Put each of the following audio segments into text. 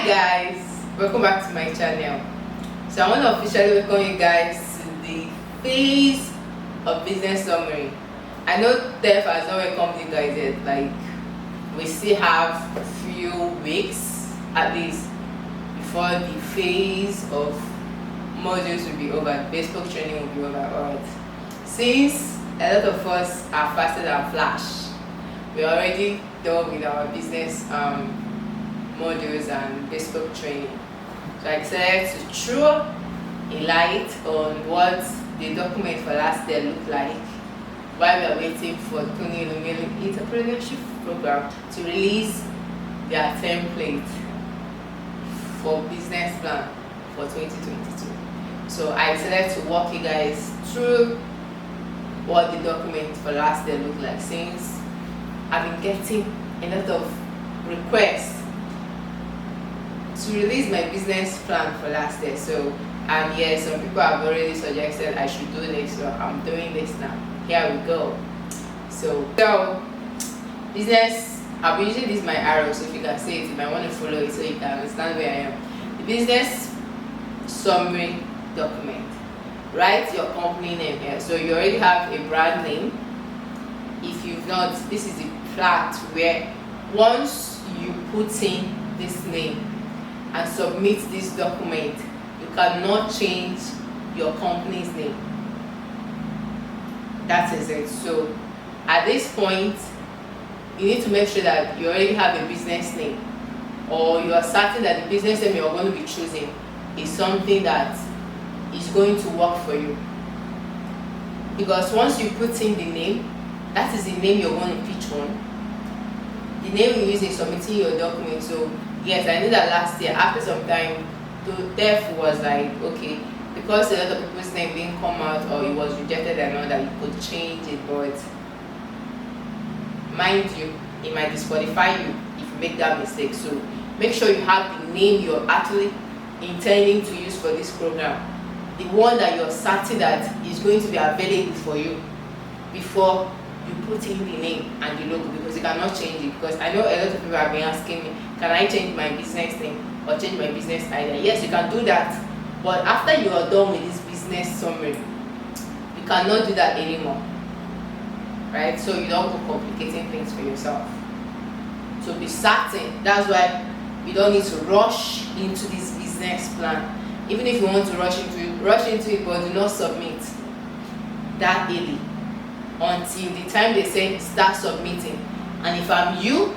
Hi guys, welcome back to my channel. So I want to officially welcome you guys to the phase of business summary. I know Tef has not welcomed you guys yet. Like, we still have a few weeks at least before the phase of modules will be over, bespoke training will be over. Alright, since a lot of us are faster than flash, we're already done with our business modules and bespoke training. So I decided to throw a light on what the document for last year looked like while we are waiting for Tony Lumili Entrepreneurship Program to release their template for business plan for 2022. So I decided to walk you guys through what the document for last year looked like, since I've been getting a lot of requests to release my business plan for last year. So yes, some people have already suggested I should do this, so I'm doing this now. Here we go. So business, I'll be using this my arrow, so if you can see it, you might want to follow it so you can understand where I am. The business summary document. Write your company name here. So you already have a brand name. If you've not, this is the part where once you put in this name and submit this document, you cannot change your company's name. That is it. So at this point, you need to make sure that you already have a business name, or you are certain that the business name you're going to be choosing is something that is going to work for you. Because once you put in the name, that is the name you're going to pitch on, the name you use in submitting your document. So yes, I know that last year, after some time, the dev was like, okay, because a lot of people's name didn't come out or it was rejected and all that, you could change it. But mind you, it might disqualify you if you make that mistake. So make sure you have the name you're actually intending to use for this program, the one that you're certain that is going to be available for you, before you put in the name and the logo, because you cannot change it. Because I know a lot of people have been asking me, can I change my business name or change my business idea? Yes, you can do that, but after you are done with this business summary, you cannot do that anymore, right? So you don't go complicating things for yourself. So be certain. That's why you don't need to rush into this business plan. Even if you want to rush into it, but do not submit that early until the time they say start submitting. And if I'm you,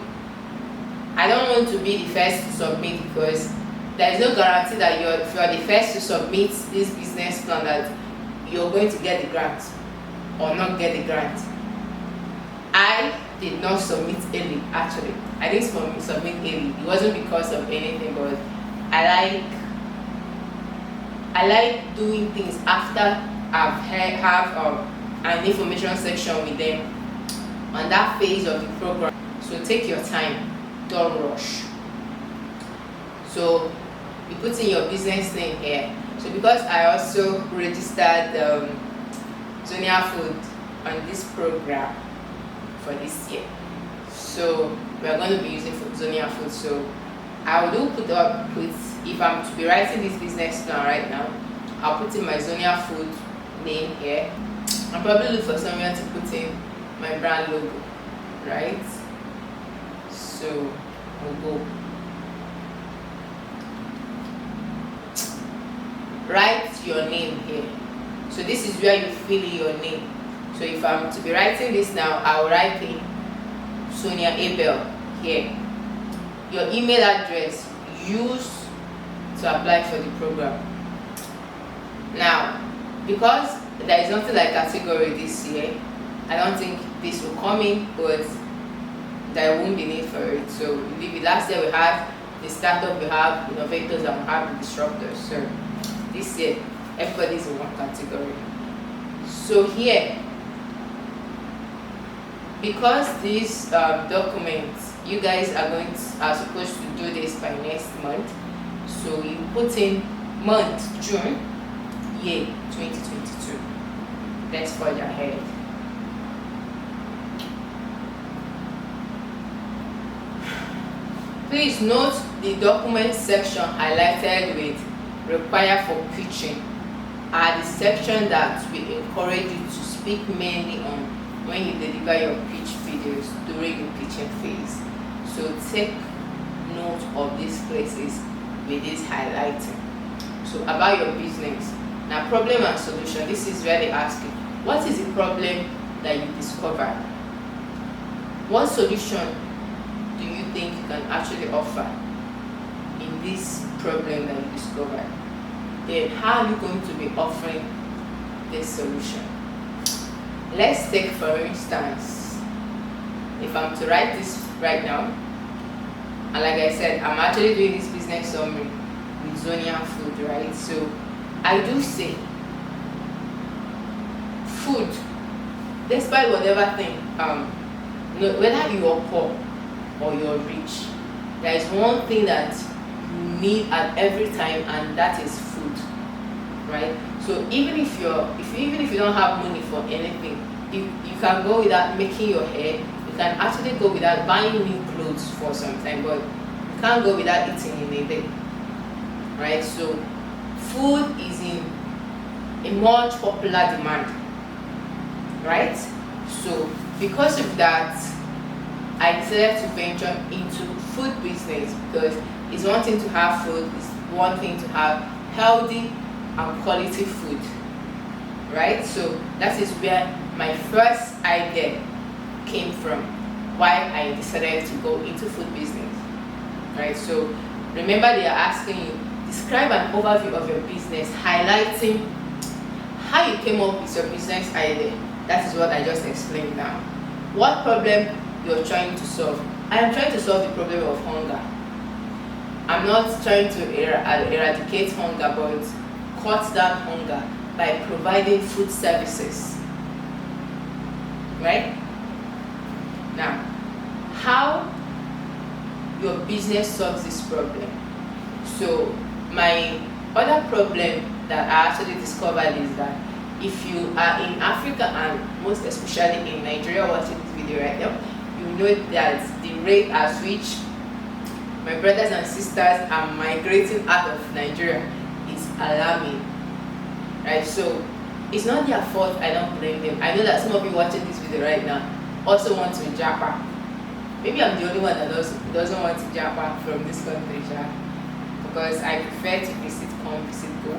I don't want to be the first to submit, because there is no guarantee that if you are the first to submit this business plan, that you're going to get the grant or not get the grant. I did not submit early. Actually, I didn't submit early. It wasn't because of anything, but I like doing things after I've have an information section with them on that phase of the program. So take your time, don't rush. So you put in your business name here. So because I also registered Zonia Food on this program for this year, so we are going to be using Zonia Food. So I will put up if I'm to be writing this business plan right now, I'll put in my Zonia Food name here. I'll probably look for somewhere to put in my brand logo, right? So we'll go. Write your name here. So this is where you fill in your name. So if I'm to be writing this now, I'll write in Sonia Abel here. Your email address use to apply for the program. Now, because there is nothing like category this year, I don't think this will come in, but there won't be need for it. So last year we have the startup, we have innovators, and we have the disruptors. So this year everybody's in one category. So here, because these documents, you guys are supposed to do this by next month, so you put in month June, year 2022. Let's forge ahead. Please note the document section highlighted with require for pitching are the section that we encourage you to speak mainly on when you deliver your pitch videos during the pitching phase. So take note of these places with this highlighting. So about your business. Now, problem and solution. This is where they ask you, what is the problem that you discovered? What solution do you think you can actually offer in this problem that you discovered? Then how are you going to be offering this solution? Let's take, for instance, if I'm to write this right now, and like I said, I'm actually doing this business summary with Zonia Food, right? So I do say food, despite whatever thing, whether you are poor or you're rich, there is one thing that you need at every time, and that is food, right? So even if you don't have money for anything, you can go without making your hair, you can actually go without buying new clothes for some time, but you can't go without eating in a day, right? So food is in a much popular demand, right? So because of that, I decided to venture into food business, because it's one thing to have food, it's one thing to have healthy and quality food, right? So that is where my first idea came from, why I decided to go into food business, right? So remember, they are asking you, describe an overview of your business, highlighting how you came up with your business idea. That is what I just explained now. What problem you're trying to solve. I am trying to solve the problem of hunger. I'm not trying to eradicate hunger, but cut down hunger by providing food services, right? Now, how your business solves this problem. So my other problem that I actually discovered is that if you are in Africa, and most especially in Nigeria watching this video right now, you know that the rate at which my brothers and sisters are migrating out of Nigeria is alarming, right? So it's not their fault, I don't blame them. I know that some of you watching this video right now also want to japa. Maybe I'm the only one that doesn't want to japa from this country, because I prefer to visit, come, visit, go,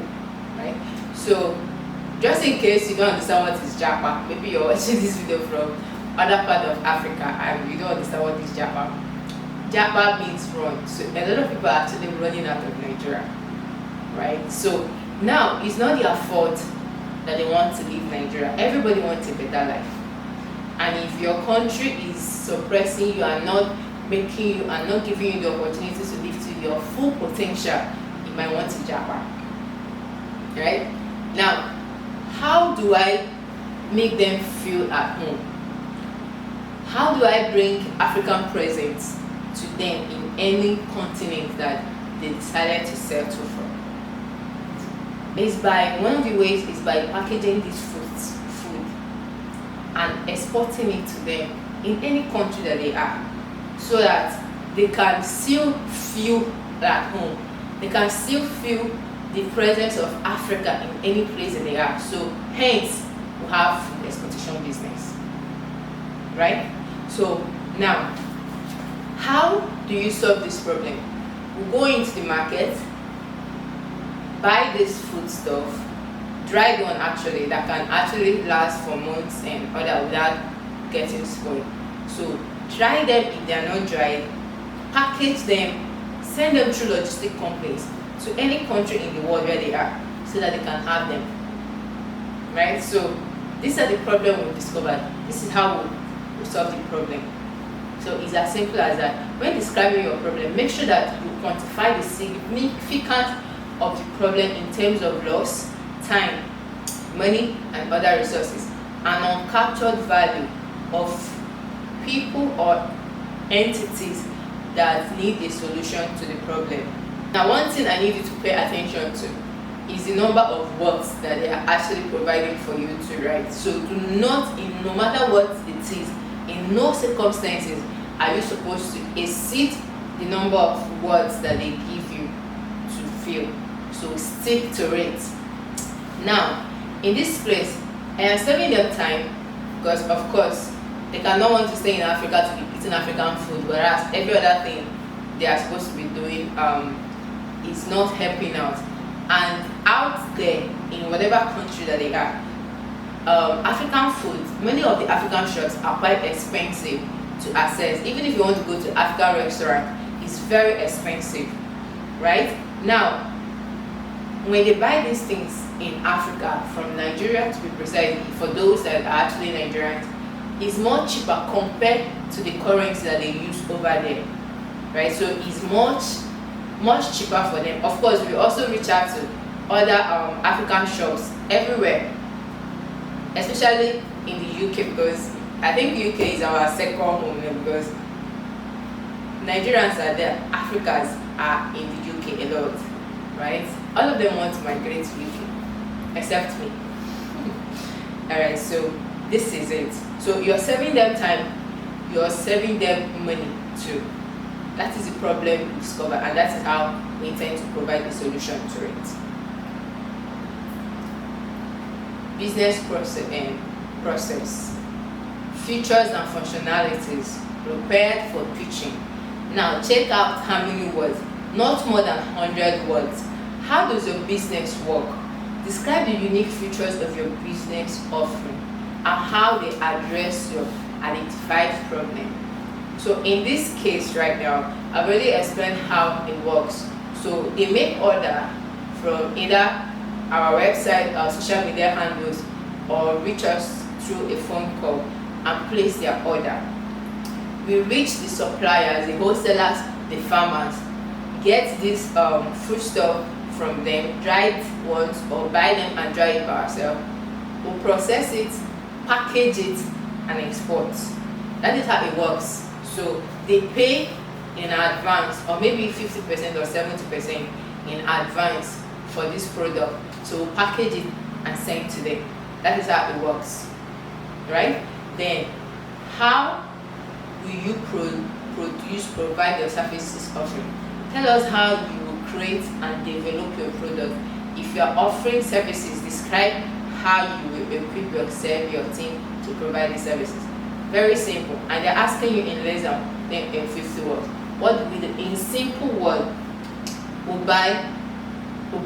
right? So just in case you don't understand what is japa, maybe you're watching this video from other part of Africa and you don't understand what is japa. Japa means run. So a lot of people are actually running out of Nigeria, right? So now it's not their fault that they want to leave Nigeria. Everybody wants a better life. And if your country is suppressing you and not making you and not giving you the opportunity to live to your full potential, you might want to japa, right? Now, how do I make them feel at home? How do I bring African presence to them in any continent that they decided to settle for? One of the ways is by packaging these food and exporting it to them in any country that they are, so that they can still feel at home. They can still feel the presence of Africa in any place that they are. So hence, we have food exportation business, right? So now, how do you solve this problem? We go into the market, buy this food stuff, dried one actually, that can actually last for months and other without getting spoiled. So dry them if they are not dried, package them, send them through logistic companies to any country in the world where they are, so that they can have them, right? So these are the problems we've discovered. This is how we solve the problem. So it's as simple as that. When describing your problem, make sure that you quantify the significance of the problem in terms of loss, time, money, and other resources, and uncaptured value of people or entities that need a solution to the problem. Now, one thing I need you to pay attention to is the number of words that they are actually providing for you to write. So do not, no matter what it is, in no circumstances are you supposed to exceed the number of words that they give you to fill. So stick to it. Now, in this place, I am saving them time because, of course, they cannot want to stay in Africa to be eating African food, whereas every other thing they are supposed to be doing is not helping out. And out there, in whatever country that they are, African food, many of the African shops are quite expensive to access. Even if you want to go to African restaurant, it's very expensive, right? Now, when they buy these things in Africa, from Nigeria to be precise, for those that are actually Nigerians, it's more cheaper compared to the currency that they use over there, right? So it's much cheaper for them. Of course, we also reach out to other African shops everywhere, especially in the UK, because I think UK is our second home, because Nigerians are there, Africans are in the UK a lot, right? All of them want to migrate to UK, except me. Alright, so this is it. So you're saving them time, you're saving them money too. That is the problem we discover, and that is how we intend to provide a solution to it. Business process, features and functionalities prepared for pitching. Now check out how many words, not more than 100 words. How does your business work? Describe the unique features of your business offering and how they address your identified problem. So in this case right now, I've already explained how it works. So they make order from either our website, our social media handles, or reach us through a phone call and place their order. We reach the suppliers, the wholesalers, the farmers, get this food stuff from them, dried ones, or buy them and dry it by ourselves. We'll process it, package it, and export. That is how it works. So they pay in advance, or maybe 50% or 70% in advance for this product. So we'll package it and send to them. That is how it works, right? Then, how will you provide your services offering? Tell us how you will create and develop your product. If you are offering services, describe how you will equip yourself, your team to provide the services. Very simple. And they're asking you in less than 50 words. What will be in simple words? We'll buy, we'll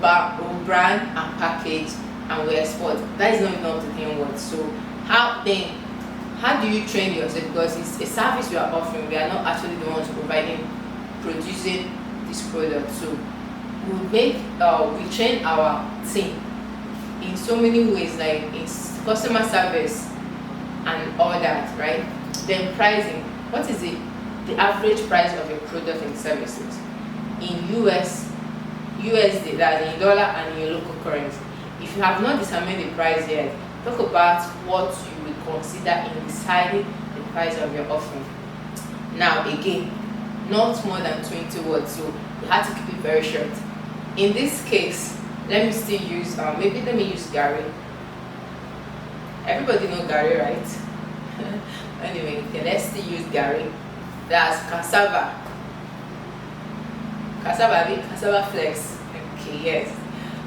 brand and package, and we export. That is not enough to 10 words. So how do you train yourself? Because it's a service you are offering. We are not actually the ones producing this product. So we train our team in so many ways, like in customer service and all that, right? Then pricing. What is the average price of your product and services in USD, that's in dollar and in your local currency? If you have not determined the price yet, talk about what you will consider in deciding the price of your offering. Now again, not more than 20 words, so you have to keep it very short. In this case, let me still use let me use Gary. Everybody know Gary, right? Anyway, okay, let's still use Gary. That's cassava flex. Okay, yes.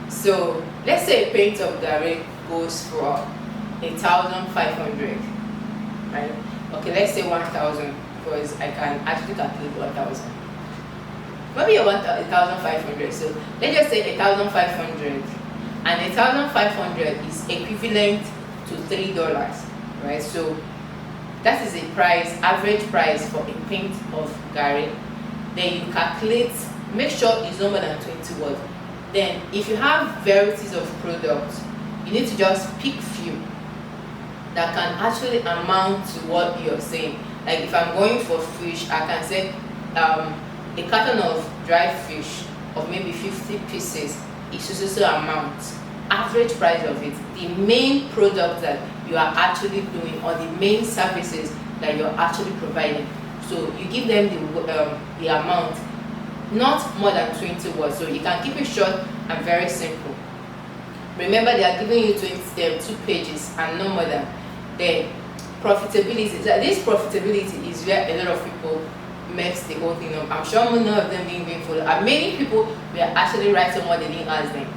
So let's say a pint of Gary goes for 1,500, right? Okay, let's say 1,000, because I can actually calculate 1,000. Maybe 1,500. So let's just say 1,500, and 1,500 is equivalent to $3, right? So that is a price, average price for a pint of Gary. Then you calculate, make sure it's no more than 20 words. Then if you have varieties of products, you need to just pick few that can actually amount to what you're saying. Like if I'm going for fish, I can say a carton of dried fish of maybe 50 pieces is also amount. Average price of it, the main product that you are actually doing, or the main services that you're actually providing. So you give them the amount, not more than 20 words. So you can keep it short and very simple. Remember, they are giving you 2 pages and no more than. Then profitability. This profitability is where a lot of people messed the whole thing up. I'm sure none of them didn't even follow. And many people were actually writing what they didn't ask them.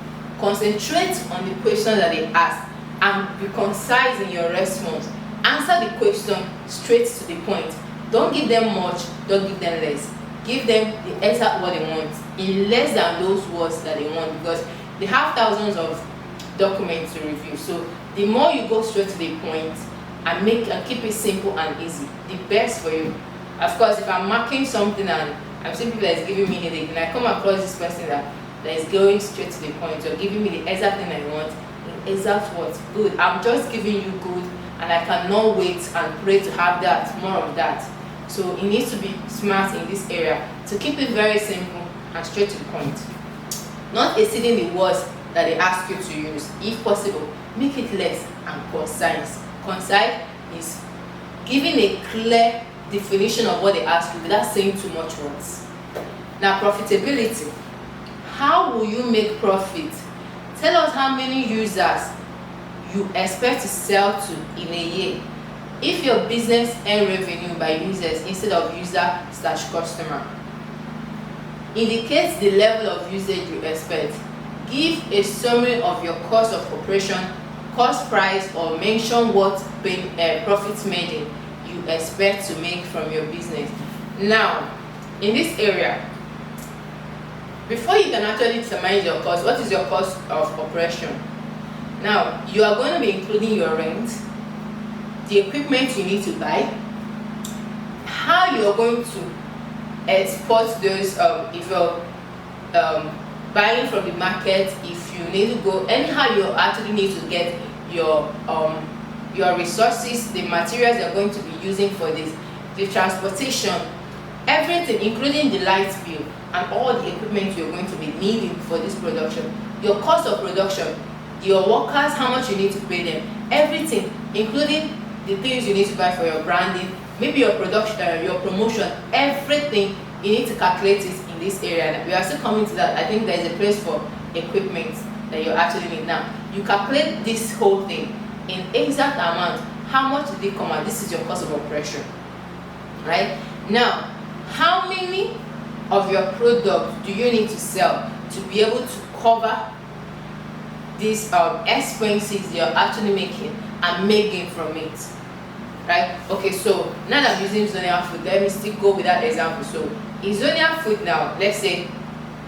Concentrate on the question that they ask and be concise in your response. Answer the question straight to the point. Don't give them much, don't give them less. Give them the exact what they want in less than those words that they want, because they have thousands of documents to review. So the more you go straight to the point and keep it simple and easy, the best for you. Of course, if I'm marking something and I'm seeing people that is giving me headache, and I come across this person that is going straight to the point or giving me the exact thing I want in exact words, good. I'm just giving you good, and I cannot wait and pray to have that, more of that. So it needs to be smart in this area to keep it very simple and straight to the point. Not exceeding the words that they ask you to use. If possible, make it less and concise. Concise is giving a clear definition of what they ask you without saying too much words. Now, profitability. How will you make profit? Tell us how many users you expect to sell to in a year. If your business earns revenue by users instead of user/customer. Indicates the level of usage you expect. Give a summary of your cost of operation, cost price, or mention what profits margin you expect to make from your business. Now, in this area, before you can actually determine your cost, what is your cost of operation? Now, you are going to be including your rent, the equipment you need to buy, how you are going to export those, if you're buying from the market, if you need to go, anyhow you actually need to get your resources, the materials you're going to be using for this, the transportation, everything, including the light bill and all the equipment you're going to be needing for this production, your cost of production, your workers, how much you need to pay them, everything, including the things you need to buy for your branding, maybe your production, your promotion, everything, you need to calculate it in this area. We are still coming to that. I think there is a place for equipment that you actually need. Now, you calculate this whole thing in exact amount. How much did it come out? This is your cost of operation, right? Now, how many of your product do you need to sell to be able to cover these expenses you're actually making and making from it, right? Okay, so now that I'm using Zonia food, let me still go with that example. So in Zonia food now, let's say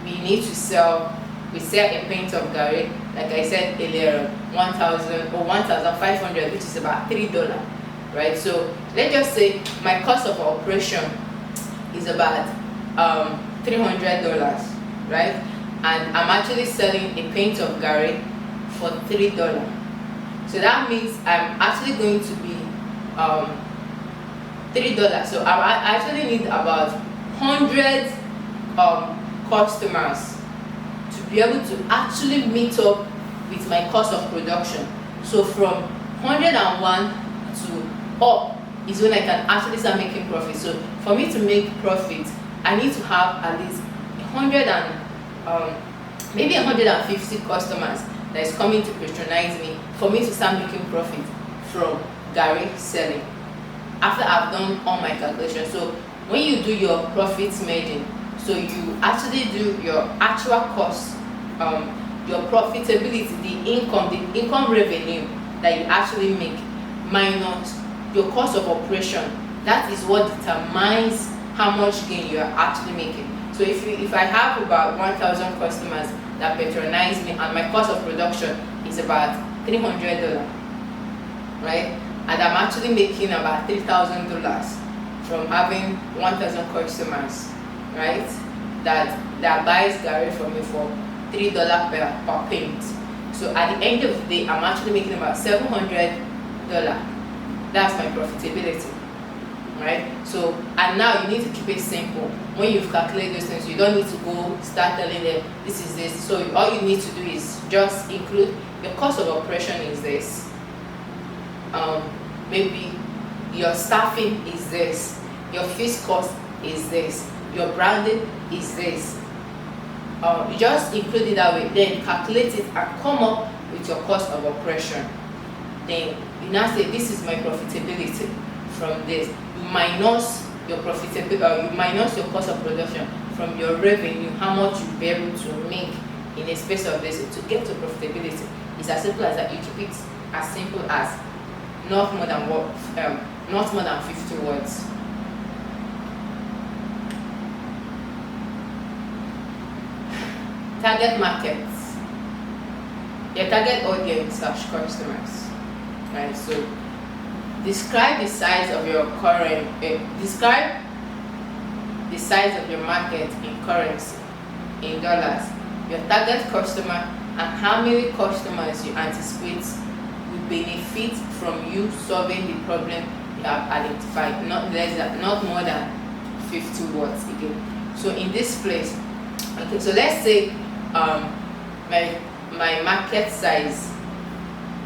we sell a pint of Gary, like I said earlier, 1,000 or 1,500, which is about $3, right? So let's just say my cost of operation is about $300, right? And I'm actually selling a pint of Gary for $3. So that means I'm actually going to be $3. So I actually need about 100 customers to be able to actually meet up with my cost of production. So from 101 to up is when I can actually start making profit. So for me to make profit, I need to have at least 100 and maybe 150 customers that is coming to patronize me for me to start making profit from Gary selling, after I've done all my calculations. So when you do your profits margin, so you actually do your actual cost, your profitability, the income revenue that you actually make minus your cost of operation. That is what determines how much gain you are actually making. So if I have about 1,000 customers that patronize me and my cost of production is about $300, right? And I'm actually making about $3,000 from having 1,000 customers, right? That buys Gary from me for $3 per pint. So at the end of the day, I'm actually making about $700. That's my profitability, right? So, and now you need to keep it simple. When you've calculated those things, you don't need to go start telling them this is this. So all you need to do is just include your cost of operation is this. Maybe your staffing is this, your fixed cost is this, your branding is this. You just include it that way, then calculate it and come up with your cost of operation. Then you now say this is my profitability from this. You minus your profitability, you minus your cost of production from your revenue, how much you'll be able to make in a space of this to get to profitability. It's as simple as that. You keep it as simple as not more than 50 words. Target markets, your target audience / customers, right? So describe the size of your describe the size of your market in currency, in dollars, your target customer, and how many customers you anticipate will benefit from you solving the problem you have identified. Not more than 50 words again. So in this place, okay, so let's say my market size.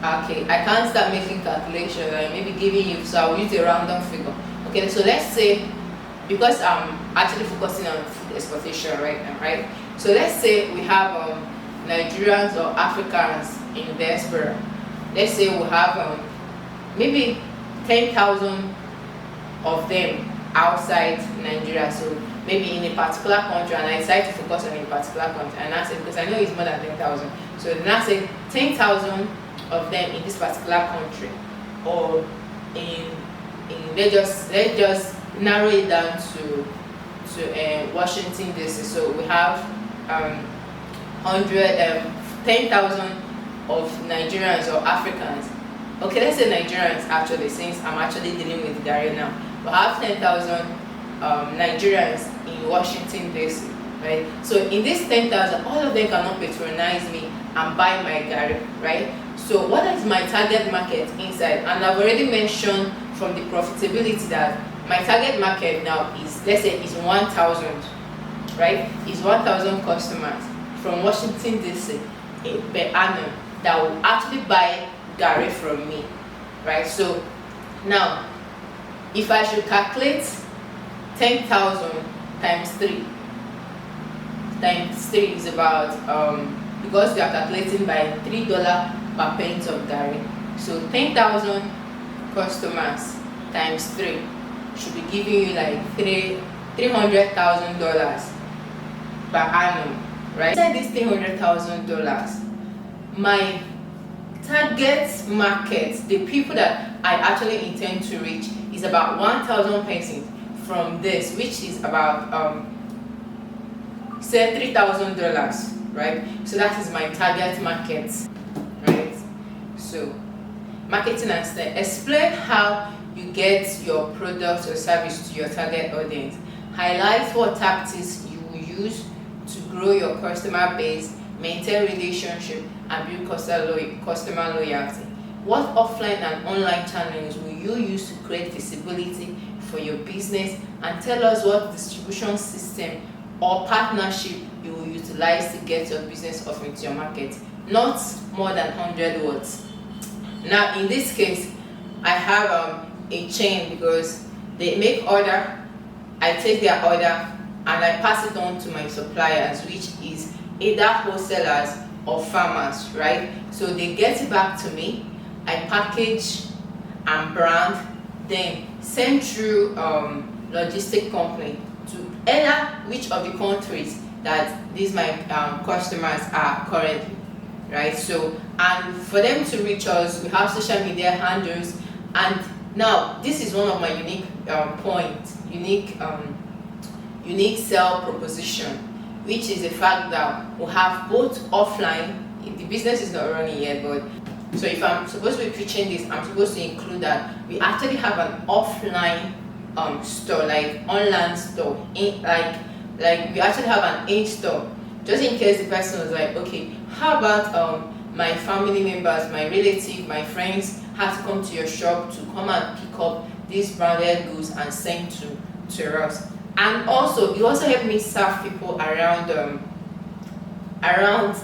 Okay, I can't start making calculations. I may be giving you, so I'll use a random figure. Okay, so let's say, because I'm actually focusing on food exportation right now, right? So let's say we have Nigerians or Africans in diaspora. Let's say we have maybe 10,000 of them outside Nigeria. So maybe in a particular country, and I decide to focus on a particular country, and I say, because I know it's more than 10,000. So then I say 10,000 of them in this particular country, or in let's just narrow it down to Washington DC. So we have 10,000 of Nigerians or Africans. Okay, let's say Nigerians actually, since I'm actually dealing with Gary now. We have 10,000 Nigerians in Washington DC, right? So in this 10,000, all of them cannot patronize me and buy my Gary, right? So what is my target market inside? And I've already mentioned from the profitability that my target market now is, let's say, is 1,000, right? Is 1,000 customers from Washington DC per annum that will actually buy Gary from me, right? So now, if I should calculate 10,000 times 3 is about because we are calculating by $3 per pint of Gary. So 10,000 customers times 3 should be giving you like $300,000 per annum, right? Inside this $300,000, my target market, the people that I actually intend to reach, is about 1,000 persons from this, which is about say $3,000, right? So that is my target market, right? So marketing and sales. Explain how you get your product or service to your target audience. Highlight what tactics you will use to grow your customer base, maintain relationship, and build customer loyalty. What offline and online channels will you use to create visibility for your business? And tell us what distribution system or partnership you will utilize to get your business off into your market. Not more than 100 words. Now in this case, I have a chain, because they make order, I take their order, and I pass it on to my suppliers, which is either wholesalers or farmers, right? So they get it back to me, I package and brand, then send through logistic company to either which of the countries that these my customers are currently, right? So, and for them to reach us, we have social media handles. And now this is one of my unique unique sell proposition, which is the fact that we have both offline. The business is not running yet, but so if I'm supposed to be pitching this, I'm supposed to include that we actually have an offline store, like online store, like we actually have an in-store, just in case the person was like, okay, how about my family members, my relative, my friends have to come to your shop to come and pick up these branded goods and send to us. And also, it also helped me serve people around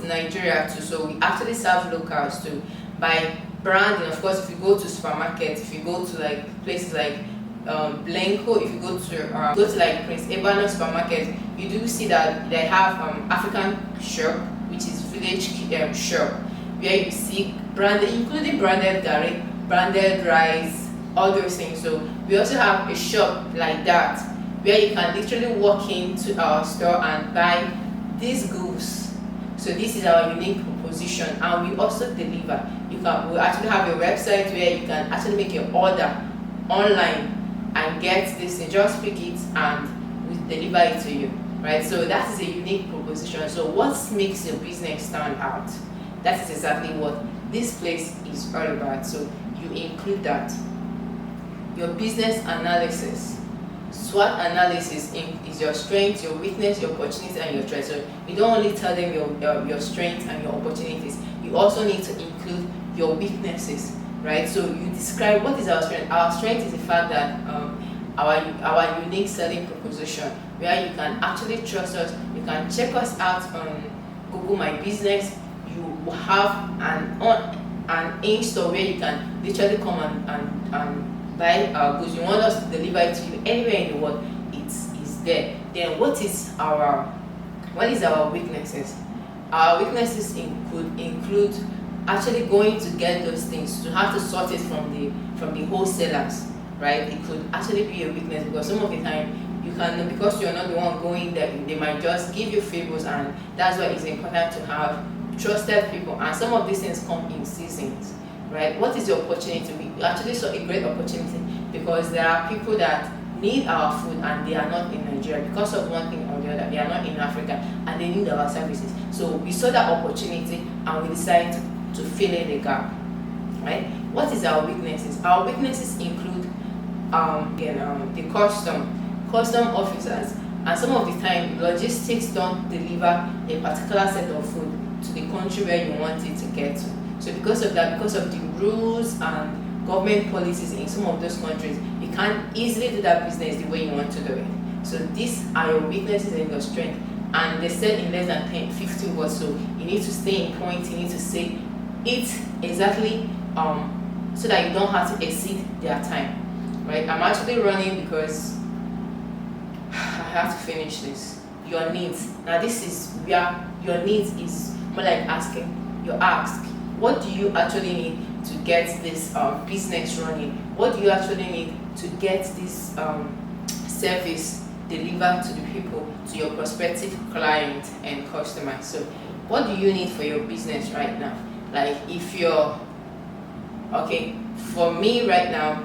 Nigeria too. So we actually serve locals too by branding. Of course, if you go to supermarkets, if you go to like places like Blanco, if you go to like Prince Ebano supermarket, you do see that they have African shop, which is village shop, where you see branded, including branded garri, branded rice, all those things. So we also have a shop like that where you can literally walk into our store and buy these goods. So this is our unique proposition, and we also deliver. We actually have a website where you can actually make your order online and get this thing. Just pick it and we deliver it to you, right? So that is a unique proposition. So what makes your business stand out? That is exactly what this place is all about. So you include that. Your business analysis. SWOT analysis is your strength, your weakness, your opportunity, and your threat. So you don't only tell them your strengths and your opportunities. You also need to include your weaknesses, right? So you describe what is our strength. Our strength is the fact that our unique selling proposition, where you can actually trust us. You can check us out on Google My Business. You have an in-store where you can literally come and buy our goods. You want us to deliver it to you anywhere in the world, it's there. Then what is our weaknesses? Our weaknesses include actually going to get those things, to have to sort it from the wholesalers, right? It could actually be a weakness, because some of the time you can, because you're not the one going there, they might just give you favors, and that's why it's important to have trusted people. And some of these things come in seasons, right? What is your opportunity? We actually saw a great opportunity, because there are people that need our food and they are not in Nigeria because of one thing or the other. They are not in Africa and they need our services. So we saw that opportunity and we decided to fill in the gap, right? What is our weaknesses? Our weaknesses include the custom officers, and some of the time logistics don't deliver a particular set of food to the country where you want it to get to. So because of that, because of the rules and government policies in some of those countries, you can't easily do that business the way you want to do it. So these are your weaknesses and your strength, and they said in less than 10-15 words. So you need to stay in point, you need to say it exactly, so that you don't have to exceed their time, right? I'm actually running because I have to finish this. Your needs. Now this is where your needs is more like asking. You ask, what do you actually need to get this business running? What do you actually need to get this service delivered to the people, to your prospective client and customers? So what do you need for your business right now? Like, if you're okay, for me right now,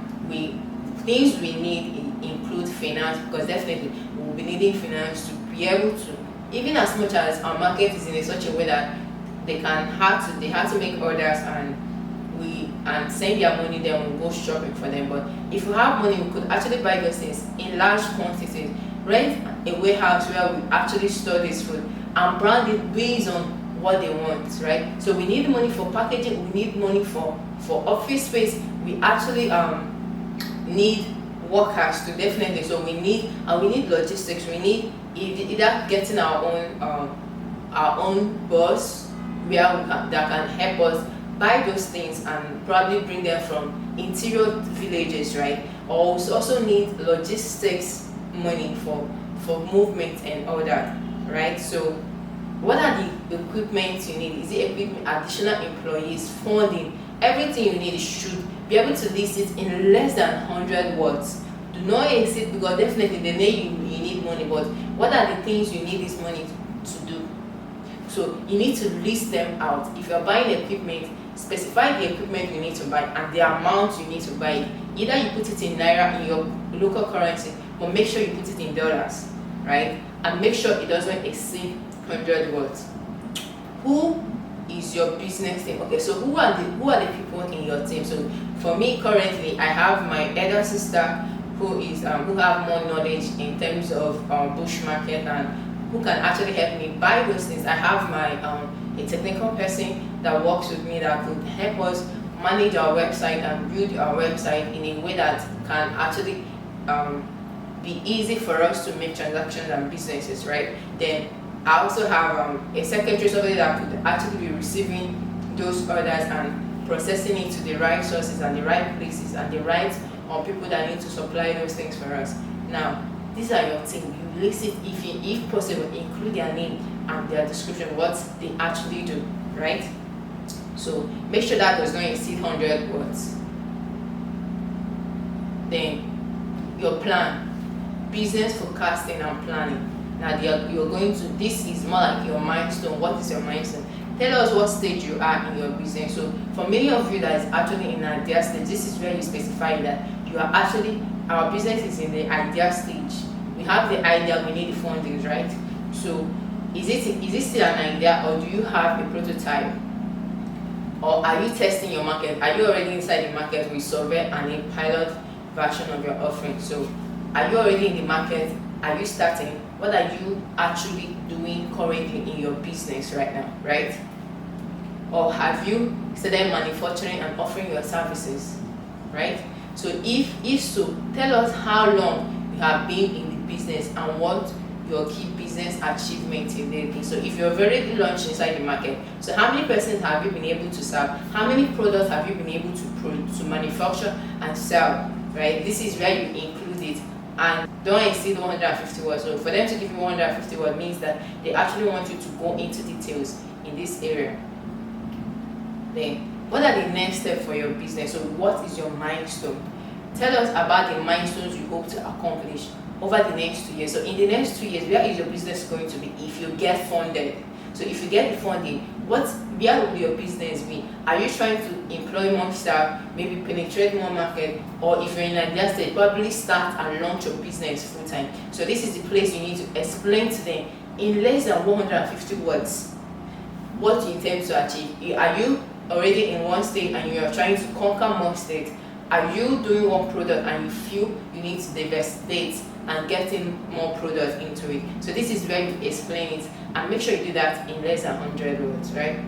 things we need include finance, because definitely we'll be needing finance to be able to, even as much as our market is in such a way that they have to make orders and send their money, then we'll go shopping for them. But if we have money, we could actually buy those things in large quantities, rent a warehouse where we actually store this food and brand it based on what they want, right? So we need money for packaging, we need money for office space, we actually need workers to definitely, so we need logistics, we need either getting our own bus that can help us buy those things and probably bring them from interior villages, right? Or we also need logistics money for movement and all that, right? So what are the equipment you need? Is it equipment, additional employees, funding? Everything you need should be able to list it in less than 100 words. Do not exceed, because definitely they know you need money, but what are the things you need this money to do? So you need to list them out. If you're buying equipment, specify the equipment you need to buy and the amount you need to buy it. Either you put it in Naira, in your local currency, but make sure you put it in dollars, right? And make sure it doesn't exceed 100 words. Who is your business team? Okay, so who are the people in your team? So for me currently, I have my elder sister who have more knowledge in terms of bush market and who can actually help me buy those things. I have my a technical person that works with me that could help us manage our website and build our website in a way that can actually be easy for us to make transactions and businesses, right? Then I also have a secretary, somebody that could actually be receiving those orders and processing it to the right sources and the right places and the right people that need to supply those things for us. Now, these are your team. You list it, if possible, include their name and their description, what they actually do, right? So make sure that does not exceed 100 words. Then your plan. business forecasting and planning. Now you're going to, this is more like your milestone. What is your milestone? Tell us what stage you are in your business. So for many of you that is actually in idea stage, this is where you specify that you are actually, our business is in the idea stage. We have the idea, we need the fundings, right? So is it still an idea, or do you have a prototype? Or are you testing your market? Are you already inside the market with survey and a pilot version of your offering? So are you already in the market? Are you starting? What are you actually doing currently in your business right now, right? Or have you started manufacturing and offering your services, right? So if so, tell us how long you have been in the business and what your key business achievements in there. So if you're already launched inside the market, so how many persons have you been able to serve? How many products have you been able to manufacture and sell, right? This is where you include it. And don't exceed 150 words. So for them to give you 150 words means that they actually want you to go into details in this area. Then what are the next steps for your business? So what is your milestone? Tell us about the milestones you hope to accomplish over the next 2 years. So in the next 2 years, where is your business going to be if you get funded? So if you get the funding, where will your business be? Are you trying to employ more staff, maybe penetrate more market, or if you're in idea stage, probably start and launch your business full time? So this is the place you need to explain to them in less than 150 words what you intend to achieve. Are you already in one state and you are trying to conquer more states? Are you doing one product and you feel you need to diversify and getting more products into it? So this is where you explain it, and make sure you do that in less than 100 words, right?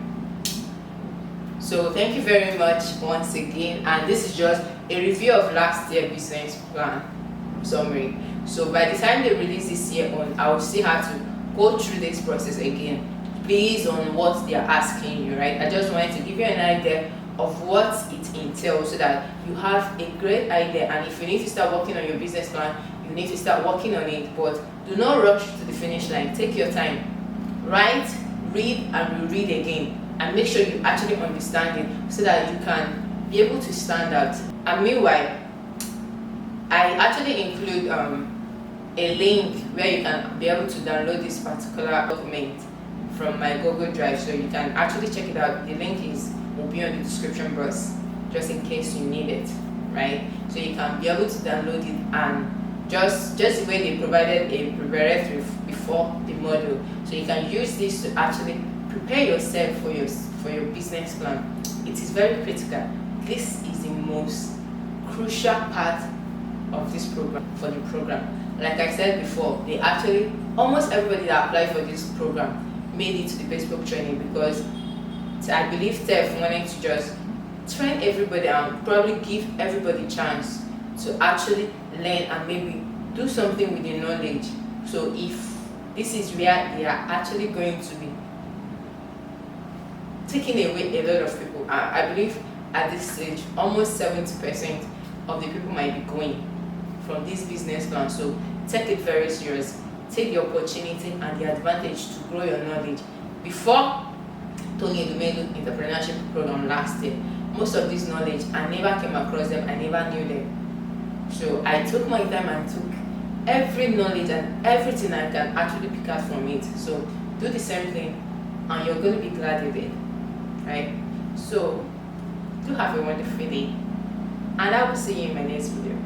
So thank you very much once again, and this is just a review of last year's business plan summary. So by the time they release this year on, I will still have to go through this process again based on what they are asking you, right? I just wanted to give you an idea of what it entails so that you have a great idea, and if you need to start working on your business plan, you need to start working on it, but do not rush to the finish line. Take your time. Write, read, and reread again, and make sure you actually understand it so that you can be able to stand out. And meanwhile, I actually include a link where you can be able to download this particular document from my Google Drive, so you can actually check it out. The link will be on the description box just in case you need it, right? So you can be able to download it, and just the way they provided a preparatory before the module, so you can use this to actually prepare yourself for your business plan. It is very critical. This is the most crucial part of this program, for the program. Like I said before, they actually, almost everybody that applied for this program made it to the Facebook training, because I believe Steph wanted to just train everybody and probably give everybody a chance to actually learn and maybe do something with the knowledge. So if this is where they are actually going to be taking away a lot of people, I believe at this stage almost 70% of the people might be going from this business plan. So take it very serious. Take the opportunity and the advantage to grow your knowledge. Before Tony Edumelu entrepreneurship program last year, most of this knowledge, I never came across them, I never knew them. So I took my time and took every knowledge and everything I can actually pick out from it. So do the same thing and you're going to be glad you did, right? So do have a wonderful day, and I will see you in my next video.